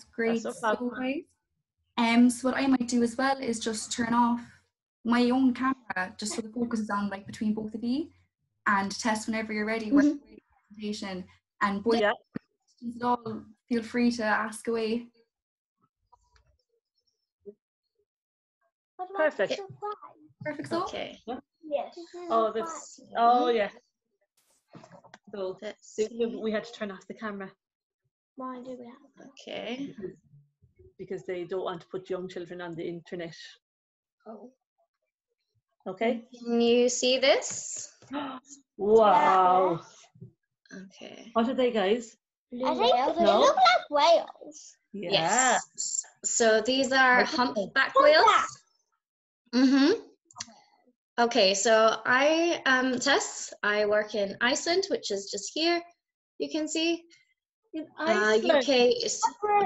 That's great. So So what I might do as well is just turn off my own camera just so the focus is on like between both of you, and test whenever you're ready with the presentation. And boys, questions at all, feel free to ask away. Perfect. Perfect. So Okay. Yes. Oh, that's. Oh, yeah. So we had to turn off the camera. Why do we have that? Okay. Because they don't want to put young children on the internet. Oh. Okay. Can you see this? Wow. Okay. What are they, guys? I think they look like whales. Yeah. Yes. So these are humpback whales. Okay, so I am Tess. I work in Iceland, which is just here. You can see. In Iceland. UK is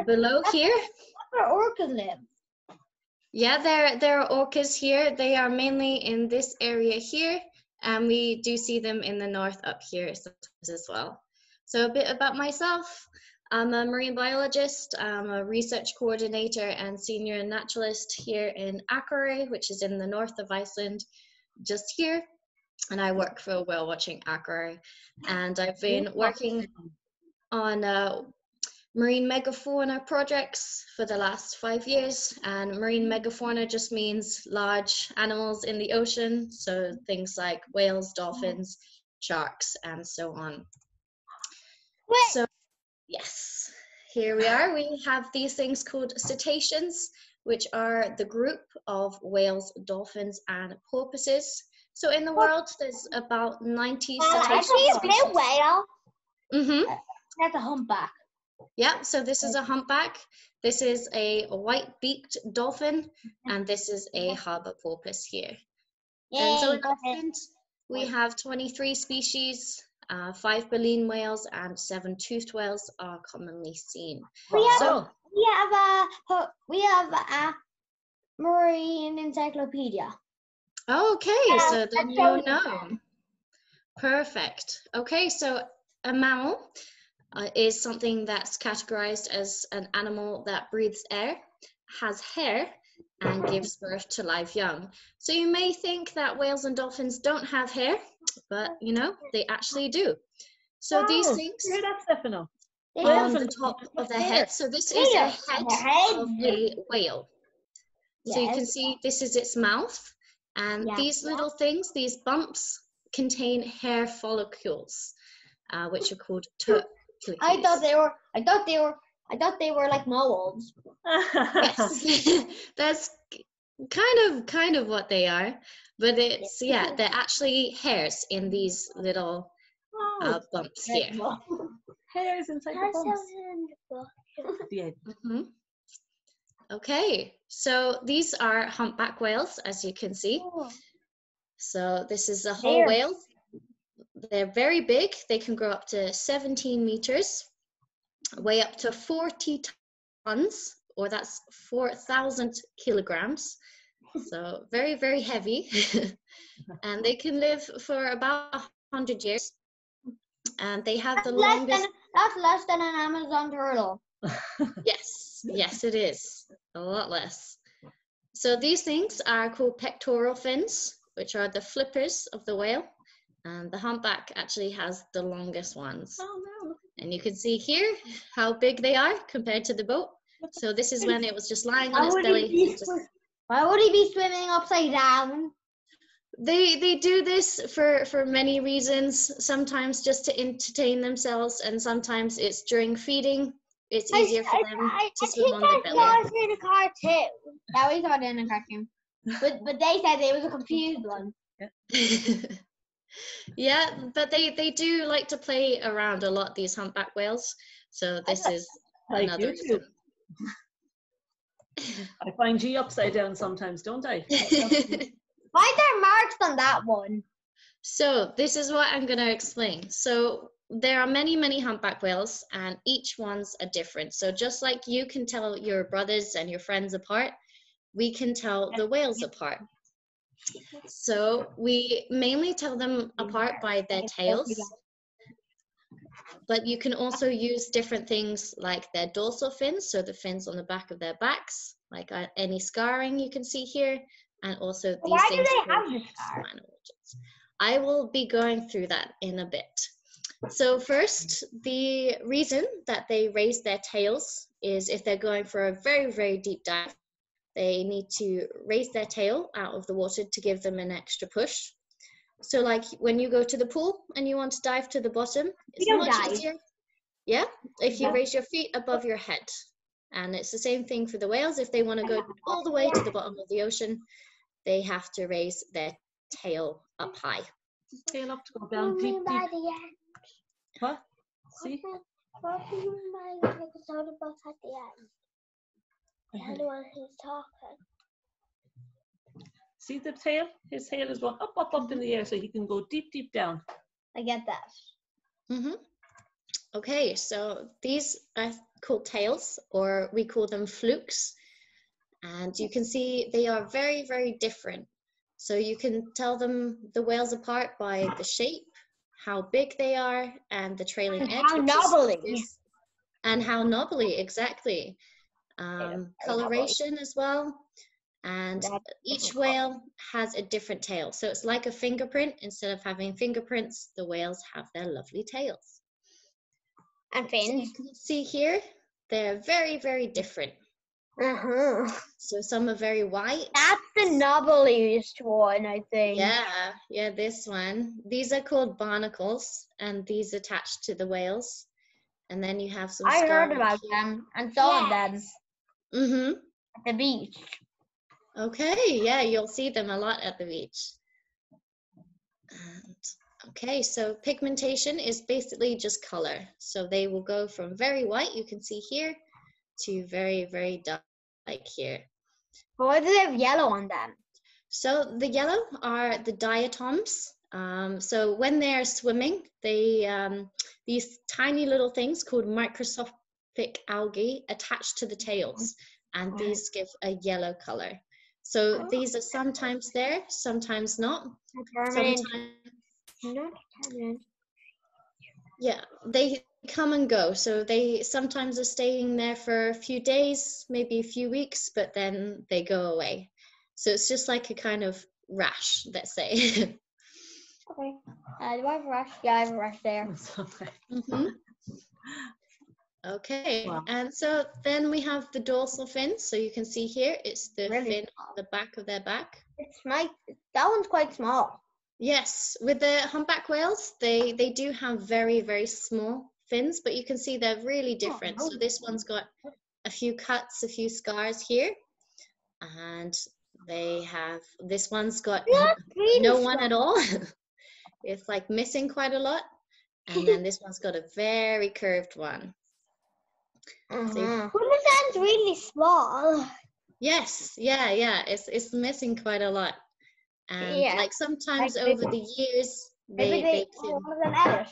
below here. That's where orcas live. Yeah, there are orcas here. They are mainly in this area here, and we do see them in the north up here sometimes as well. So a bit about myself. I'm a marine biologist. I'm a research coordinator and senior naturalist here in O.R.C, which is in the north of Iceland, just here. And I work for whale watching O.R.C. And I've been working on marine megafauna projects for the last 5 years. And marine megafauna just means large animals in the ocean. So things like whales, dolphins, sharks, and so on. So yes, here we are. We have these things called cetaceans, which are the group of whales, dolphins, and porpoises. So in the world, there's about 90 cetacean I see a blue whale. That's a humpback. Yeah, so this is a humpback. This is a white-beaked dolphin, and this is a harbour porpoise here. And so in Iceland, we have 23 species. 5 baleen whales and 7 toothed whales are commonly seen. We have a marine encyclopedia. Okay, so then you know. Perfect. Okay, so a mammal is something that's categorized as an animal that breathes air, has hair, and gives birth to live young. So you may think that whales and dolphins don't have hair, but you know, they actually do. So these things on the top of the head. So this is a head of a whale. So you can see this is its mouth, and these little things, these bumps, contain hair follicles, which are called turquoise. I thought they were like moles. Yes, that's kind of what they are, but it's they're actually hairs in these little bumps here. Hairs inside the bumps. Okay, so these are humpback whales, as you can see. So this is a whole whale. They're very big. They can grow up to 17 meters, weigh up to 40 tons, or that's 4,000 kilograms. So very, very heavy. And they can live for about 100 years. And they have the longest... That's less than an Amazon turtle. Yes, it is. A lot less. So these things are called pectoral fins, which are the flippers of the whale. And the humpback actually has the longest ones. Oh, no. And you can see here how big they are compared to the boat. So this is when it was just lying on its belly. Why would he be swimming upside down? They do this for many reasons. Sometimes just to entertain themselves, and sometimes it's during feeding. It's easier for them to swim on their belly. I think I saw it in a cartoon. Yeah, we saw it in a cartoon. But they said it was a confused one. Yeah, but they do like to play around a lot, these humpback whales. So this is another reason. I find G upside down sometimes, don't I? Why are there marks on that one? So this is what I'm going to explain. So there are many, many humpback whales, and each one's a different. So just like you can tell your brothers and your friends apart, we can tell the whales apart. So we mainly tell them apart by their tails. But you can also use different things like their dorsal fins, so the fins on the back of their backs, like any scarring you can see here, and also these Why do things they called have the scar? spinal ridges. I will be going through that in a bit. So first, the reason that they raise their tails is if they're going for a very, very deep dive, they need to raise their tail out of the water to give them an extra push. So like when you go to the pool and you want to dive to the bottom, it's much easier. Yeah, if you raise your feet above your head. And it's the same thing for the whales. If they want to go all the way to the bottom of the ocean, they have to raise their tail up high. Tail up to go down deep, deep. What? See? What do you mean by the sound about at the end? The one who's talking. See the tail? His tail is going up, up, up in the air, so he can go deep, deep down. I get that. Okay, so these are called tails, or we call them flukes. And you can see they are very, very different. So you can tell them, the whales, apart by the shape, how big they are, and the trailing edge. How knobbly. And how knobbly, exactly. Coloration as well. And each whale has a different tail. So it's like a fingerprint. Instead of having fingerprints, the whales have their lovely tails. And fins. So you can see here, they're very, very different. So some are very white. That's the knobbliest one, I think. Yeah, this one. These are called barnacles, and these attach to the whales. And then you have some I heard scars. about them and saw them at the beach. Okay, yeah, you'll see them a lot at the beach. And, okay, so pigmentation is basically just color. So they will go from very white, you can see here, to very, very dark, like here. But why do they have yellow on them? So the yellow are the diatoms. So when they're swimming, they these tiny little things called microscopic algae attach to the tails, and these give a yellow color. So these are sometimes there, sometimes not. Sometimes, yeah, they come and go. So they sometimes are staying there for a few days, maybe a few weeks, but then they go away. So it's just like a kind of rash, let's say. Okay. Do I have a rash? Yeah, I have a rash there. Okay, Wow. and so then we have the dorsal fins. So you can see here, it's the fin on the back of their back. It's nice. That one's quite small. Yes, with the humpback whales, they do have very, very small fins, but you can see they're really different. So this one's got a few cuts, a few scars here, and they have, this one's got no one at all. It's like missing quite a lot, and then this one's got a very curved one. So Well, this one's really small. yes, yeah, it's missing quite a lot, and like sometimes over the years they can.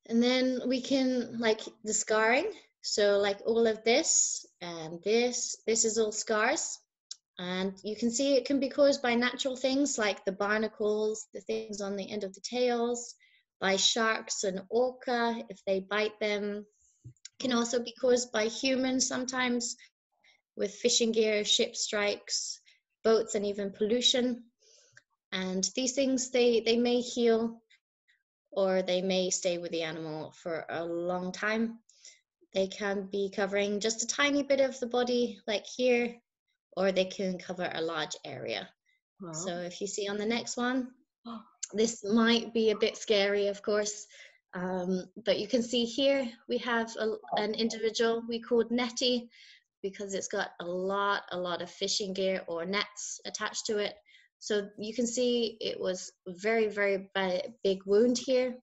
And then we can, like, the scarring. So like all of this and this is all scars. And you can see it can be caused by natural things like the barnacles, the things on the end of the tails, by sharks and orca if they bite them. It can also be caused by humans sometimes with fishing gear, ship strikes, boats, and even pollution. And these things, they may heal, or they may stay with the animal for a long time. They can be covering just a tiny bit of the body, like here, or they can cover a large area. Wow. So if you see on the next one, this might be a bit scary, of course, but you can see here we have an individual we called Nettie, because it's got a lot of fishing gear or nets attached to it. So you can see it was very, very big wound here.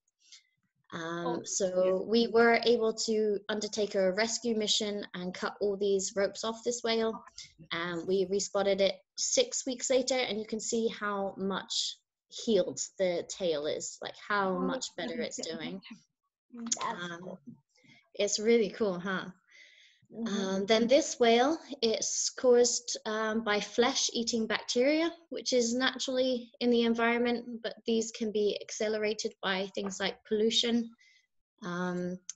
So we were able to undertake a rescue mission and cut all these ropes off this whale. And we respotted it 6 weeks later, and you can see how much healed the tail is, like how much better it's doing. It's really cool, huh? Then this whale is caused by flesh-eating bacteria, which is naturally in the environment, but these can be accelerated by things like pollution.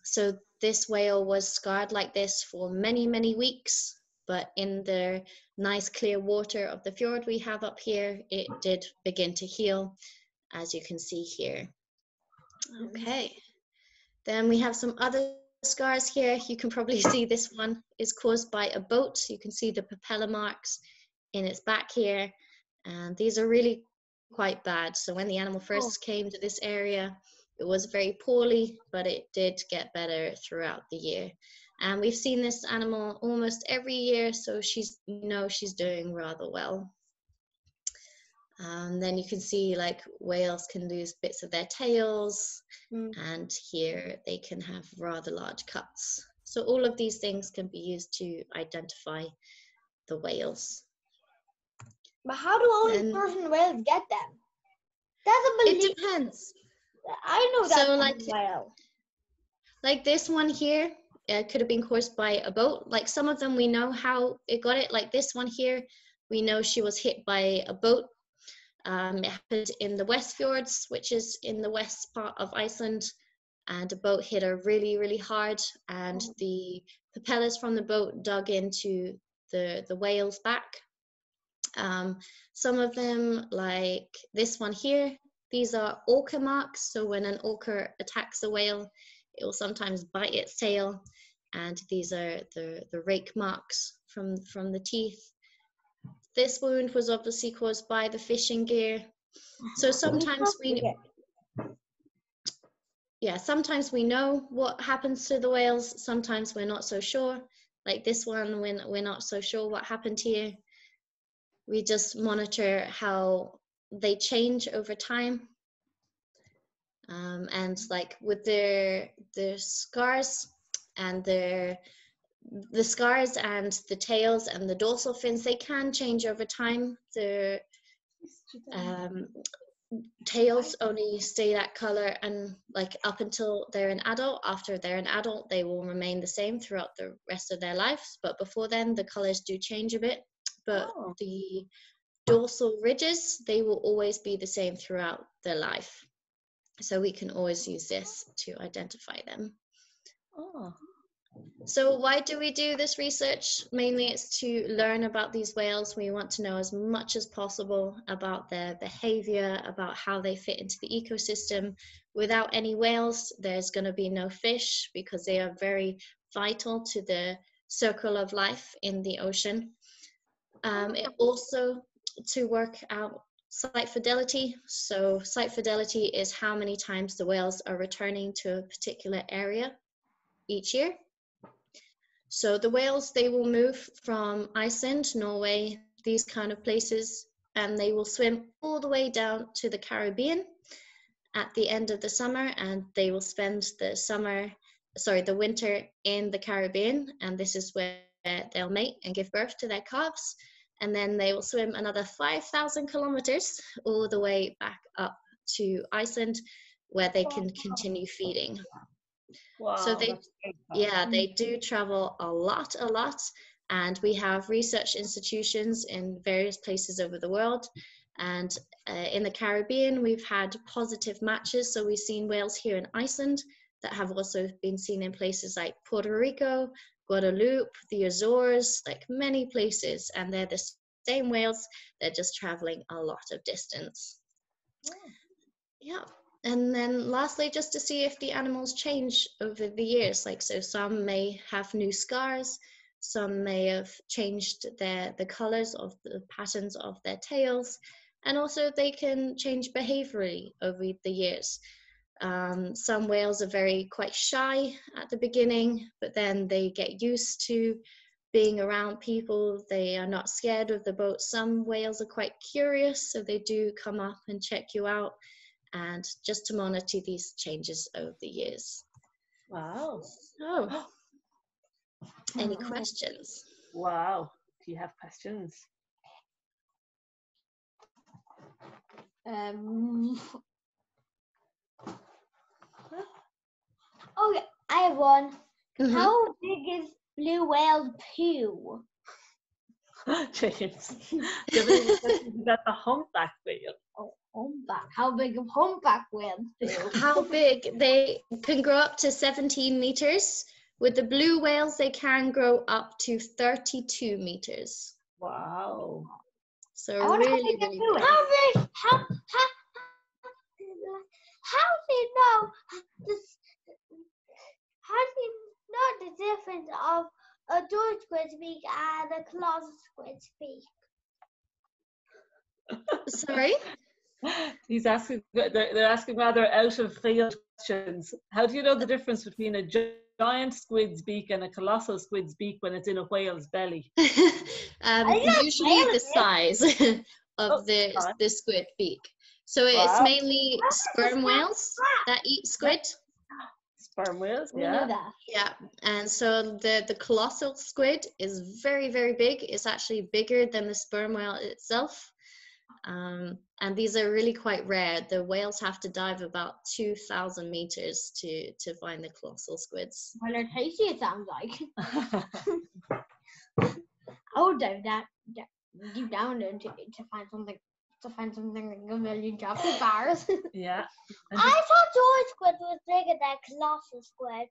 So this whale was scarred like this for many, many weeks, but in the nice clear water of the fjord we have up here, it did begin to heal, as you can see here. Okay, then we have some other scars here. You can probably see this one is caused by a boat. You can see the propeller marks in its back here, and these are really quite bad. So when the animal first came to this area, it was very poorly, but it did get better throughout the year. And we've seen this animal almost every year, so she's doing rather well. Then you can see like whales can lose bits of their tails, and here they can have rather large cuts. So all of these things can be used to identify the whales. But how do only certain whales get them? That's a belief. It depends. I know that So like this one here, it could have been caused by a boat. Like some of them we know how it got it. Like this one here, we know she was hit by a boat. It happened in the West Fjords, which is in the west part of Iceland, and a boat hit her really, really hard, and the propellers from the boat dug into the whale's back. Some of them, like this one here, these are orca marks. So when an orca attacks a whale, it will sometimes bite its tail, and these are the rake marks from the teeth. This wound was obviously caused by the fishing gear. So sometimes sometimes we know what happens to the whales, sometimes we're not so sure. Like this one, we're not so sure what happened here. We just monitor how they change over time. And like with their scars and the scars and the tails and the dorsal fins, they can change over time. The tails only stay that color, and like up until they're an adult. After they're an adult, they will remain the same throughout the rest of their lives, but before then the colors do change a bit. But the dorsal ridges, they will always be the same throughout their life, so we can always use this to identify them. So why do we do this research? Mainly it's to learn about these whales. We want to know as much as possible about their behavior, about how they fit into the ecosystem. Without any whales, there's going to be no fish, because they are very vital to the circle of life in the ocean. It also to work out site fidelity. So site fidelity is how many times the whales are returning to a particular area each year. So the whales, they will move from Iceland, Norway, these kind of places, and they will swim all the way down to the Caribbean at the end of the summer, and they will spend the winter in the Caribbean, and this is where they'll mate and give birth to their calves, and then they will swim another 5,000 kilometers all the way back up to Iceland, where they can continue feeding. Wow, so they do travel a lot, and we have research institutions in various places over the world, and in the Caribbean we've had positive matches. So we've seen whales here in Iceland that have also been seen in places like Puerto Rico, Guadeloupe, the Azores, like many places, and they're the same whales, they're just traveling a lot of distance. Yeah. And then lastly, just to see if the animals change over the years. Like, so some may have new scars, some may have changed the colors of the patterns of their tails, and also they can change behaviorally over the years. Some whales are quite shy at the beginning, but then they get used to being around people. They are not scared of the boat. Some whales are quite curious, so they do come up and check you out, and just to monitor these changes over the years. Wow. So, any questions? Wow. Do you have questions? Okay, I have one. Mm-hmm. How big is blue whale poo? James. You got the humpback whale. Oh, humpback. How big of humpback whales poo? How big? They can grow up to 17 meters. With the blue whales, they can grow up to 32 meters. Wow. So I wonder really, how really big. big. How do you know this? How do you know the difference of a door squid's beak and a closet squid's beak? Sorry? He's asking. They're asking rather out of field questions. How do you know the difference between a giant squid's beak and a colossal squid's beak when it's in a whale's belly? Usually the size of the squid beak. So it's mainly sperm whales that eat squid. Sperm whales, We know that. Yeah, and so the colossal squid is very, very big. It's actually bigger than the sperm whale itself. And these are really quite rare. The whales have to dive about 2,000 meters to find the colossal squids. Well, they're tasty, it sounds like. I would dive that deep down to find something. To find something like a million chocolate bars. Yeah. I thought door squid was bigger than colossal squid.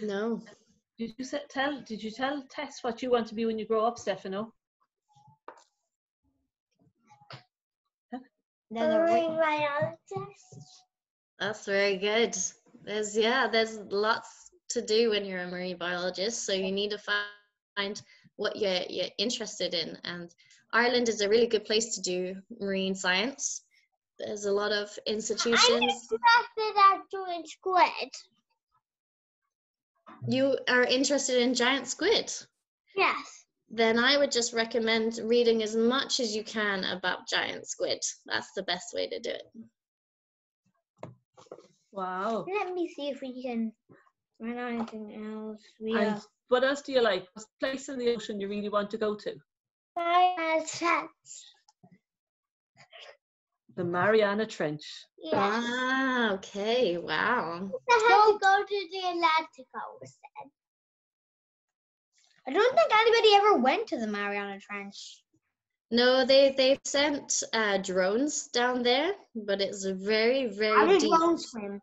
No. Did you tell Tess what you want to be when you grow up, Stefano? Marine biologist. That's very good. There's lots to do when you're a marine biologist, so you need to find what you're interested in, and Ireland is a really good place to do marine science. There's a lot of institutions. I'm interested at doing squid. You are interested in giant squid? Yes. Then I would just recommend reading as much as you can about giant squid. That's the best way to do it. Wow. Let me see if we can find anything else. And what else do you like? What's the place in the ocean you really want to go to? Mariana Trench. The Mariana Trench. Yes. Ah, okay, wow. I have to go to the Atlantic Ocean. I don't think anybody ever went to the Mariana Trench. No, they've sent drones down there, but it's very, very deep. Drones swim?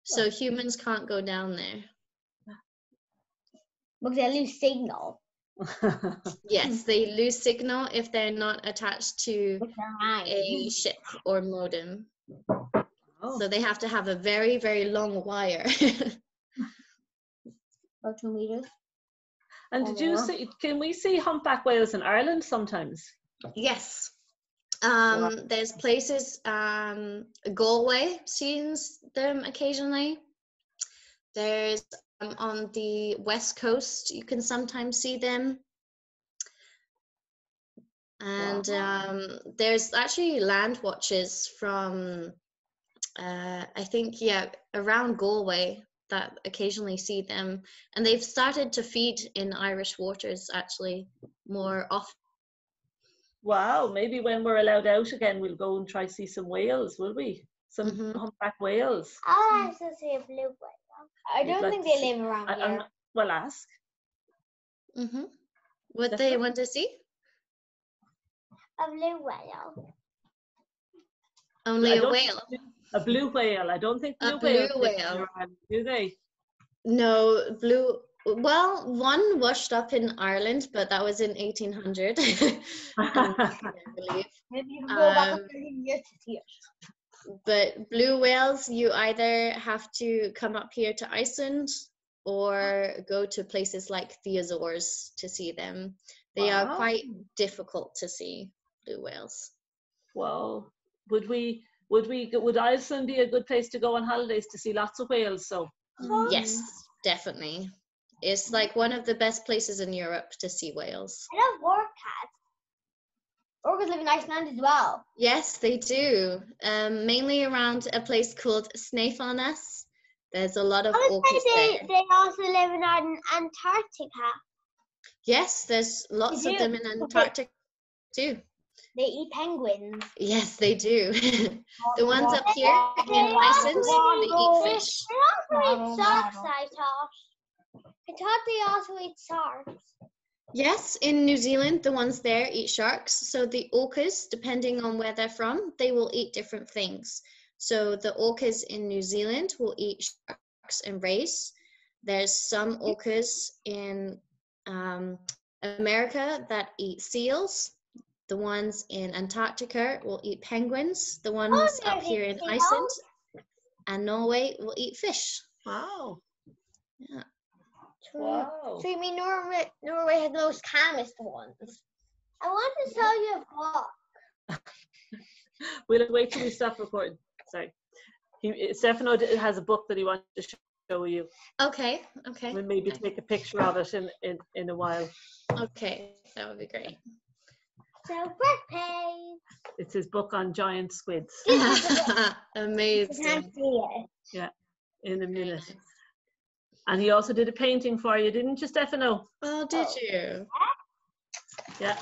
So humans can't go down there. Because they lose signal. Yes, they lose signal if they're not attached to a ship or modem. Oh. So they have to have a very, very long wire. About 2 meters. And did you see? Can we see humpback whales in Ireland sometimes? Yes. There's places, Galway sees them occasionally. There's on the west coast, you can sometimes see them. And there's actually land watches from, I think, around Galway that occasionally see them. And they've started to feed in Irish waters actually more often. Wow, maybe when we're allowed out again, we'll go and try to see some whales, will we? Some humpback whales. I'll also see a blue whale. I don't think they live around here. Well, ask. What they want to see? A blue whale. Only a whale. A blue whale. I don't think blue whales whale. Do they? No, blue. Well, one washed up in Ireland, but that was in 1800. I believe. Maybe you can go back 30 years to see it. But blue whales, you either have to come up here to Iceland or go to places like the Azores to see them. They are quite difficult to see, blue whales. Well, would Iceland be a good place to go on holidays to see lots of whales? So yes, definitely. It's like one of the best places in Europe to see whales. I love orcas. Orcas live in Iceland as well. Yes, they do. Mainly around a place called Snaefellsnes. There's a lot of orcas there. They also live in Antarctica. Yes, there's lots of them in Antarctica too. They eat penguins. Yes, they do. The ones up here in Iceland, they eat fish. They also eat sharks, I thought. I thought they also eat sharks. Yes, in New Zealand, the ones there eat sharks. So the orcas, depending on where they're from, they will eat different things. So the orcas in New Zealand will eat sharks and rays. There's some orcas in America that eat seals. The ones in Antarctica will eat penguins. The ones up here in Iceland and Norway will eat fish. Wow. Yeah. Wow. So you mean Norway has those calmest ones? I want to show you a book. We'll wait till we stop recording. Sorry. Stefano has a book that he wants to show you. Okay. We'll maybe take a picture of it in a while. Okay, that would be great. So first page. It's his book on giant squids. Amazing. You can't see it. Yeah, in a minute. And he also did a painting for you, didn't you, Stefano? Oh, did you? Yeah.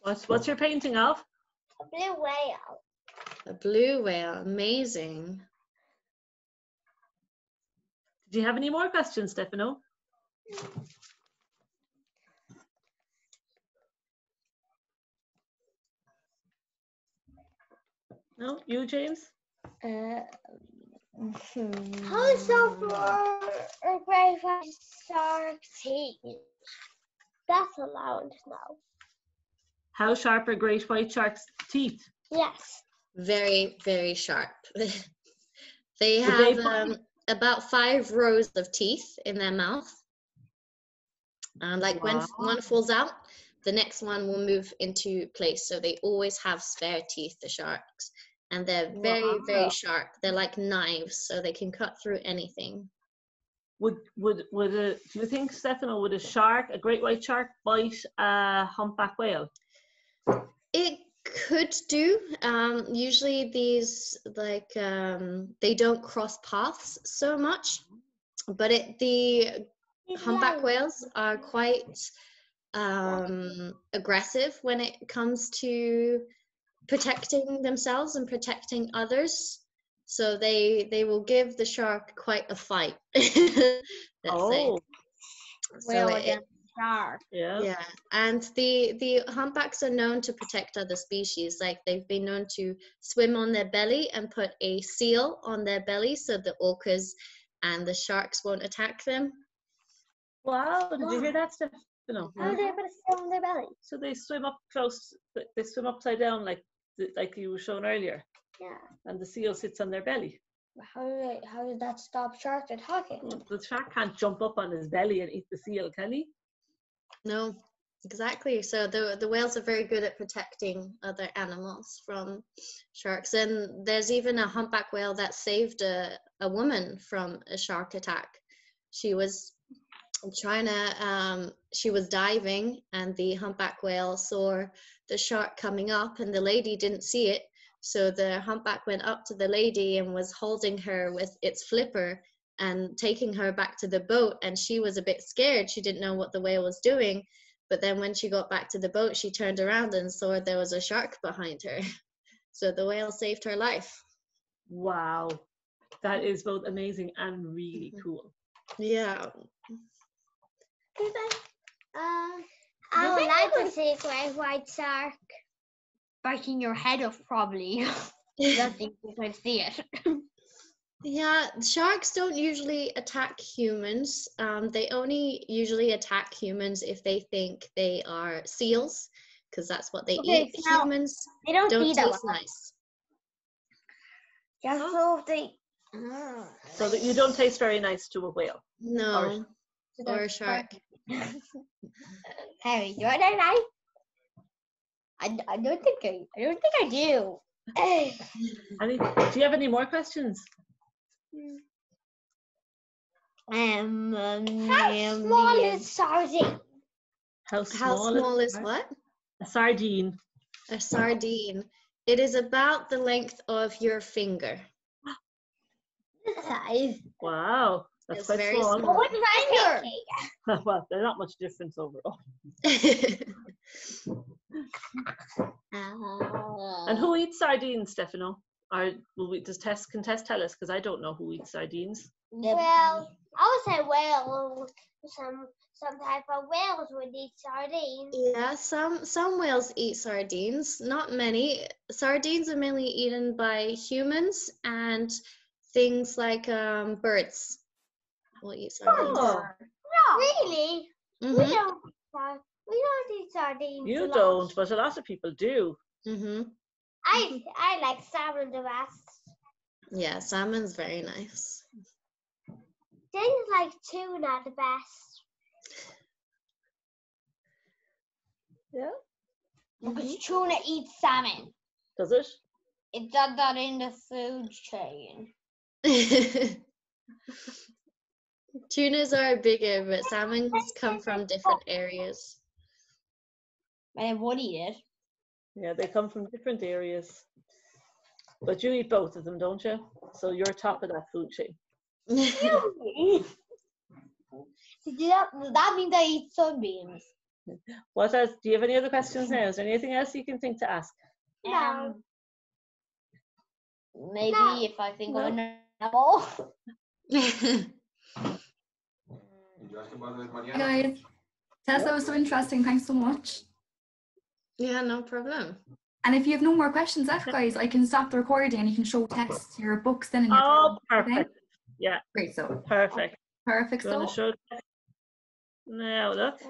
What's your painting of? A blue whale. A blue whale. Amazing. Did you have any more questions, Stefano? No? You, James? How sharp are a great white shark's teeth? That's allowed now. How sharp are great white sharks' teeth? Yes. Very, very sharp. They have about 5 rows of teeth in their mouth. And like when one falls out, the next one will move into place. So they always have spare teeth, the sharks. And they're very, very sharp. They're like knives, so they can cut through anything. Do you think, Stefano, would a great white shark bite a humpback whale? It could do. Usually these they don't cross paths so much, but the humpback whales are quite aggressive when it comes to protecting themselves and protecting others. So they will give the shark quite a fight. Let's say. Whale against shark. Yeah. And the humpbacks are known to protect other species. Like they've been known to swim on their belly and put a seal on their belly so the orcas and the sharks won't attack them. Wow, did you hear that, Stefano? How do they put a seal on their belly? So they swim up close, they swim upside down like you were shown earlier. Yeah. And the seal sits on their belly. How did that stop sharks attacking? The shark can't jump up on his belly and eat the seal, can he? No, exactly. So the whales are very good at protecting other animals from sharks. And there's even a humpback whale that saved a woman from a shark attack. She was she was diving, and the humpback whale saw the shark coming up, and the lady didn't see it. So the humpback went up to the lady and was holding her with its flipper and taking her back to the boat. And she was a bit scared. She didn't know what the whale was doing. But then when she got back to the boat, she turned around and saw there was a shark behind her. So the whale saved her life. Wow. That is both amazing and really cool. Yeah. I would like to see a great white shark biting your head off, probably. I don't think you can see it. Yeah, sharks don't usually attack humans. They only usually attack humans if they think they are seals, because that's what they eat. Humans they don't taste nice. Yeah, so they. So that you don't taste very nice to a whale. No, or a shark. Harry, you're right. I don't think I do. Do you have any more questions? How small is sardine? How small is what? A sardine. A sardine. It is about the length of your finger. This size. Wow. That's It's quite very small. small. What is finger? Well, there's not much difference overall. And who eats sardines, Stefano? Or can Tess tell us? Because I don't know who eats sardines. Well, I would say whales. Some type of whales would eat sardines. Yeah, some whales eat sardines, not many. Sardines are mainly eaten by humans and things like birds will eat sardines. Oh, No, really? Mhm. We don't eat sardines. you a lot. don't, but a lot of people do. Mhm. I like salmon the best. Yeah, salmon's very nice. Things like tuna the best. Yeah. Because tuna eats salmon. Does it? It does that in the food chain. Tunas are bigger, but salmons come from different areas. But it would eat it. Yeah, they come from different areas. But you eat both of them, don't you? So you're top of that food chain. That means I eat sunbeams. What else? Do you have any other questions now? Is there anything else you can think to ask? No. Maybe No. if I think No. of an animal. Hey guys, Tess, that was so interesting. Thanks so much. Yeah, no problem. And if you have no more questions left, guys, I can stop the recording and you can show Tess your books then. And your Oh, journal, okay? perfect. Yeah, Great, so perfect. perfect. Do you want So to show Tess? Now look.